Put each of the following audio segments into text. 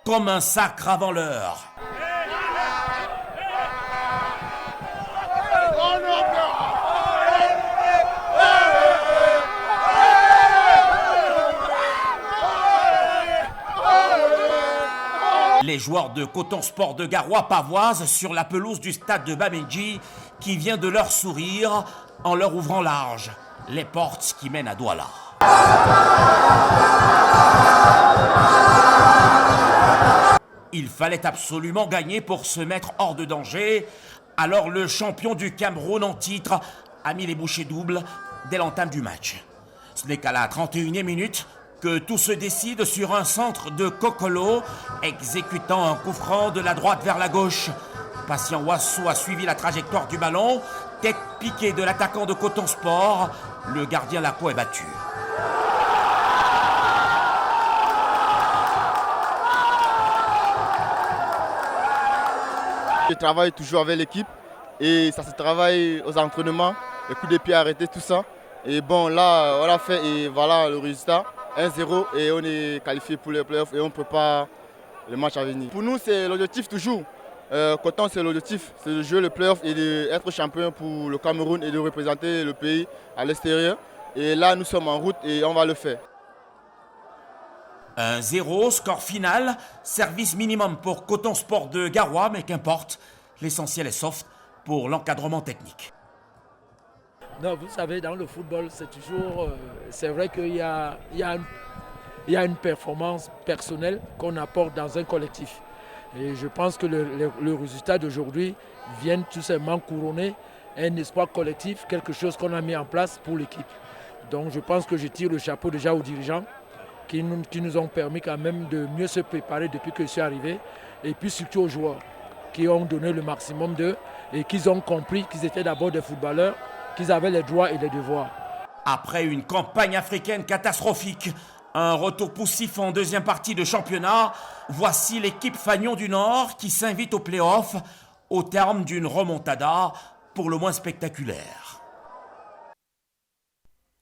comme un sacre avant l'heure. Les joueurs de Coton Sport de Garoua pavoisent sur la pelouse du stade de Bamendji qui vient de leur sourire en leur ouvrant large les portes qui mènent à Douala. Il fallait absolument gagner pour se mettre hors de danger. Alors le champion du Cameroun en titre a mis les bouchées doubles dès l'entame du match. Ce n'est qu'à la 31e minute que tout se décide sur un centre de Kokolo, exécutant un coup franc de la droite vers la gauche. Patient Wassou a suivi la trajectoire du ballon, tête piquée de l'attaquant de Coton Sport. Le gardien Laco est battu. Je travaille toujours avec l'équipe et ça se travaille aux entraînements, les coups de pied arrêtés, tout ça. Et bon, là, on l'a fait et voilà le résultat. 1-0 et on est qualifié pour les playoffs et on prépare le match à venir. Pour nous, c'est l'objectif toujours. Coton, c'est l'objectif, c'est de jouer le playoff et d'être champion pour le Cameroun et de représenter le pays à l'extérieur. Et là, nous sommes en route et on va le faire. 1-0, score final, service minimum pour Coton Sport de Garoua, mais qu'importe, l'essentiel est soft pour l'encadrement technique. Non, vous savez, dans le football, c'est toujours, c'est vrai qu'il y a une performance personnelle qu'on apporte dans un collectif. Et je pense que le résultat d'aujourd'hui vient tout simplement couronner un espoir collectif, quelque chose qu'on a mis en place pour l'équipe. Donc je pense que je tire le chapeau déjà aux dirigeants qui nous ont permis quand même de mieux se préparer depuis que je suis arrivé. Et puis surtout aux joueurs qui ont donné le maximum d'eux et qui ont compris qu'ils étaient d'abord des footballeurs, qu'ils avaient les droits et les devoirs. Après une campagne africaine catastrophique, un retour poussif en deuxième partie de championnat, voici l'équipe Fagnon du Nord qui s'invite aux playoffs au terme d'une remontada pour le moins spectaculaire.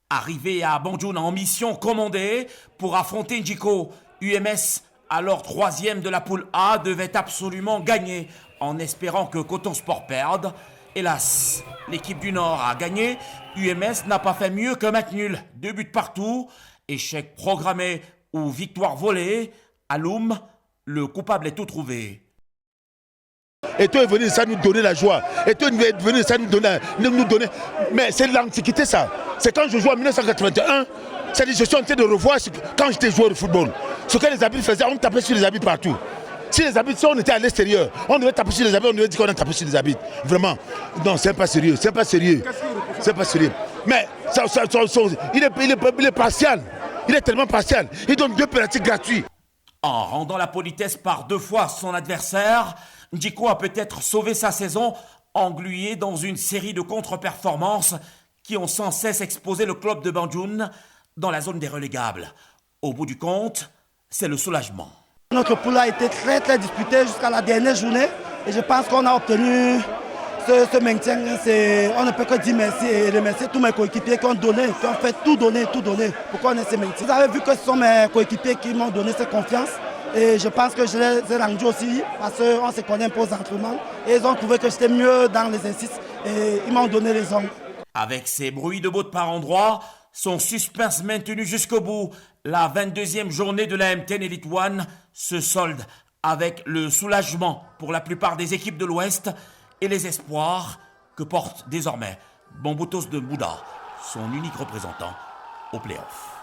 Arrivé à Banjul en mission commandée pour affronter Njiko, UMS, alors troisième de la poule A, devait absolument gagner en espérant que Coton Sport perde. Hélas, l'équipe du Nord a gagné. UMS n'a pas fait mieux que match nul. 2 buts partout. Échec programmé ou victoire volée. À Loum, le coupable est tout trouvé. Et toi est venu ça nous donner la joie. Et toi est venu ça nous donner. Mais c'est l'antiquité ça. C'est quand je jouais en 1981. C'est-à-dire je suis en train de revoir quand j'étais joueur de football. Ce que les habits faisaient, on tapait sur les habits partout. Si les habits, si on était à l'extérieur, on devait taper sur les habits, on devait dire qu'on a tapé sur les habits. Vraiment. Non, c'est pas sérieux. C'est pas sérieux. C'est pas sérieux. Mais il est partial. Il est tellement partial. Il donne 2 pénaltys gratuits. En rendant la politesse par 2 fois son adversaire, Njiko a peut-être sauvé sa saison, englué dans une série de contre-performances qui ont sans cesse exposé le club de Banjul dans la zone des relégables. Au bout du compte, c'est le soulagement. Notre poule a été très très disputée jusqu'à la dernière journée et je pense qu'on a obtenu ce maintien. On ne peut que dire merci et remercier tous mes coéquipiers qui ont donné, qui ont fait tout donner pour qu'on ait ce maintien. Vous avez vu que ce sont mes coéquipiers qui m'ont donné cette confiance et je pense que je les ai rendus aussi parce qu'on se connaît un peu aux entraînements et ils ont trouvé que j'étais mieux dans les exercices et ils m'ont donné raison. Avec ses bruits de bottes par endroits, son suspense maintenu jusqu'au bout, la 22e journée de la MTN Elite One se solde avec le soulagement pour la plupart des équipes de l'Ouest et les espoirs que porte désormais Bamboutos de Bouddha, son unique représentant au play-off.